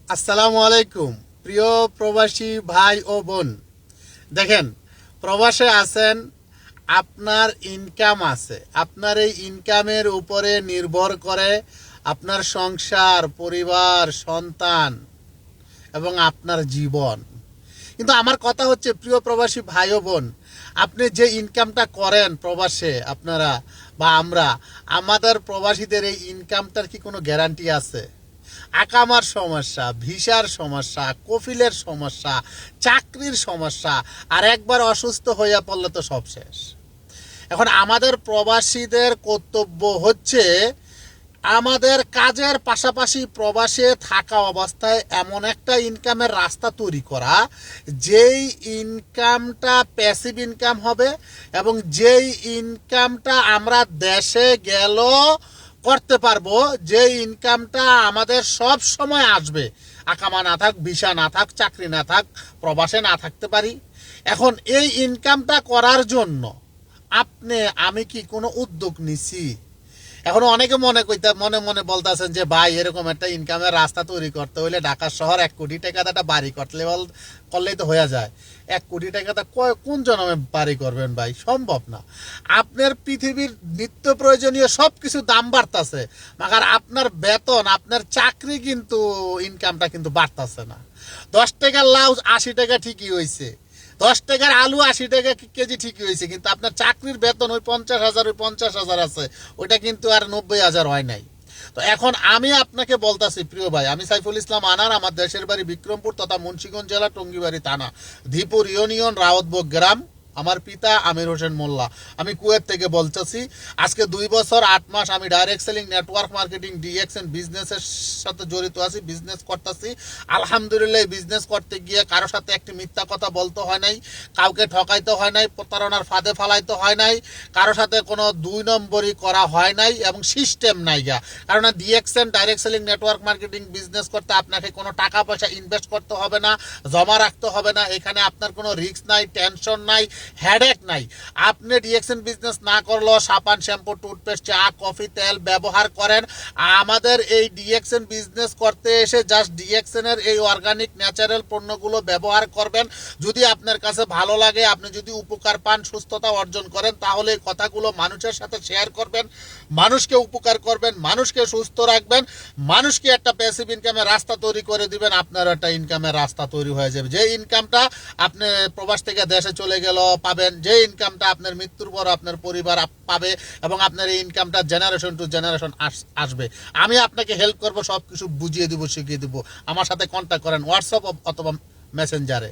আসসালামু আলাইকুম প্রিয় প্রবাসী ভাই ও বোন। দেখেন, প্রবাসে আছেন, আপনার ইনকাম আছে, আপনার এই ইনকামের উপরে নির্ভর করে আপনার সংসার, পরিবার, সন্তান এবং আপনার জীবন। কিন্তু আমার কথা হচ্ছে, প্রিয় প্রবাসী ভাই ও বোন, আপনি যে ইনকামটা করেন প্রবাসে, আপনারা বা আমরা, আমাদের প্রবাসীদের এই ইনকামটার কি কোনো গ্যারান্টি আছে? আকামার সমস্যা, ভিসার সমস্যা, কফিলের সমস্যা, চাকরির সমস্যা, আর একবার অসুস্থ হইয়া পড়লে তো সব শেষ। এখন আমাদের প্রবাসীদের কর্তব্য হচ্ছে আমাদের কাজের পাশাপাশি প্রবাসে থাকা অবস্থায় এমন একটা ইনকামের রাস্তা তৈরি করা, যেই ইনকামটা প্যাসিভ ইনকাম হবে এবং যেই ইনকামটা আমরা দেশে গেল করতে পারবো, যে ইনকামটা আমাদের সব সময় আসবে, আকামা না থাক, ভিসা না থাক, চাকরি না থাক, প্রবাসে না থাকতে পারি। এখন এই ইনকামটা করার জন্য আমি কি কোনো উদ্যোগ নিছি? এখন অনেকে মনে মনে বলতেছেন যে ভাই, এরকম একটা ইনকামের রাস্তা তৈরি করতে হলে ঢাকা শহর 1 কোটি টাকাতে একটা বাড়ি করলেই তো হয়ে যায়। 1 কোটি টাকাতে কোন জন্মে বাড়ি করবেন ভাই? সম্ভব না। আপনার পৃথিবীর নিত্য প্রয়োজনীয় সব কিছু দাম বাড়তেছে, মাগার আপনার বেতন, আপনার চাকরি কিন্তু, ইনকামটা কিন্তু বাড়তেছে না। 10 টাকার লাউ 80 টাকা ঠিকই হয়েছে, 10 টাকার আলু 80 টাকা কেজি ঠিকই হয়েছে, কিন্তু আপনার চাকরির বেতন ওই 50,000, ওই 50,000 আছে, ওইটা কিন্তু আর 90,000 হয় নাই। তো এখন আমি আপনাকে বলতাছি প্রিয় ভাই, আমি সাইফুল ইসলাম আনার, আমার দেশের বাড়ি বিক্রমপুর তথা মুন্সিগঞ্জ জেলা, টঙ্গিবাড়ি থানা, ধীপুর ইউনিয়ন, রাওয়াতবগ গ্রাম। আমার পিতা আমির হোসেন মোল্লা। আমি কুয়েত থেকে বলতেছি। আজকে 2 বছর 8 মাস আমি direct selling, network marketing, DXN বিজনেসের সাথে জড়িত আছি, বিজনেস করতেছি। আলহামদুলিল্লাহ, বিজনেস করতে গিয়ে কারোর সাথে একটি মিথ্যা কথা বলতে হয় নাই, কাউকে ঠকাইতে হয় নাই, প্রতারণার ফাঁদে ফালাইতে হয় নাই, কারোর সাথে কোনো 2 নম্বরই করা হয় নাই, এবং সিস্টেম নাই গা। কারণ DXN direct selling, network marketing business করতে আপনাকে কোনো টাকা পয়সা ইনভেস্ট করতে হবে না, জমা রাখতে হবে না। এখানে আপনার কোনো রিস্ক নাই, টেনশন নাই, হেডেক নাই। আপনি ডিএক্সএন বিজনেস না করলেও সাবান, শ্যাম্পু, টুথপেস্ট, চা, কফি, তেল ব্যবহার করেন। আমাদের এই ডিএক্সএন বিজনেস করতে এসে জাস্ট ডিএক্সএন এর এই অর্গানিক ন্যাচারাল পণ্যগুলো ব্যবহার করবেন। যদি আপনার কাছে ভালো লাগে, আপনি যদি উপকার পান, সুস্থতা অর্জন করেন, তাহলে এই কথাগুলো মানুষের সাথে শেয়ার করবেন, মানুষকে উপকার করবেন, মানুষকে সুস্থ রাখবেন, মানুষকে একটা প্যাসিভ ইনকামের রাস্তা তৈরি করে দিবেন। আপনার একটা ইনকামের রাস্তা তৈরি হয়ে যাবে, যে ইনকামটা আপনি প্রবাস থেকে দেশে চলে গেল পাবেন, যে ইনকামটা আপনার মৃত্যুর পর আপনার পরিবার পাবে, এবং আপনার এই ইনকামটা জেনারেশন টু জেনারেশন আসবে। আমি আপনাকে হেল্প করব, সব কিছু বুঝিয়ে দিব, শিখিয়ে দিব। আমার সাথে কন্ট্যাক্ট করেন হোয়াটসঅ্যাপ অথবা মেসেঞ্জারে।